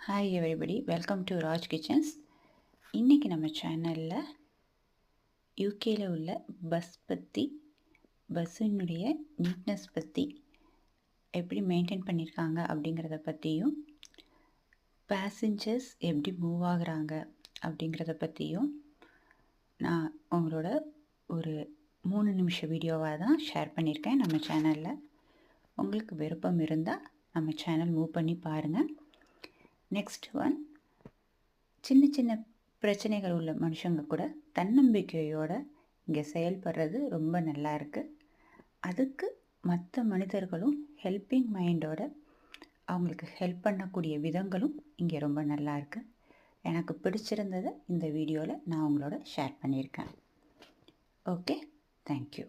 Hi everybody, welcome to Raj kitchens. இன்றைக்கி நம்ம சேனலில் யூகேயில் உள்ள பஸ்ஸினுடைய நீட்னஸ் பற்றி எப்படி மெயின்டைன் பண்ணியிருக்காங்க அப்படிங்கிறத பற்றியும், பேசஞ்சர்ஸ் எப்படி மூவ் ஆகுறாங்க அப்படிங்கிறத பற்றியும் நான் உங்களோட ஒரு 3 நிமிஷ வீடியோவாக தான் ஷேர் பண்ணியிருக்கேன் நம்ம சேனலில். உங்களுக்கு விருப்பம் இருந்தால் நம்ம சேனல் மூவ் பண்ணி பாருங்கள். நெக்ஸ்ட் ஒன், சின்ன சின்ன பிரச்சனைகள் உள்ள மனுஷங்க கூட தன்னம்பிக்கையோடு இங்கே செயல்படுறது ரொம்ப நல்லா இருக்குது. அதுக்கு மற்ற மனிதர்களும் ஹெல்ப்பிங் மைண்டோட அவங்களுக்கு ஹெல்ப் பண்ணக்கூடிய விதங்களும் இங்கே ரொம்ப நல்லா இருக்குது. எனக்கு பிடிச்சிருந்ததை இந்த வீடியோவில் நான் உங்களோட ஷேர் பண்ணியிருக்கேன். Okay, thank you.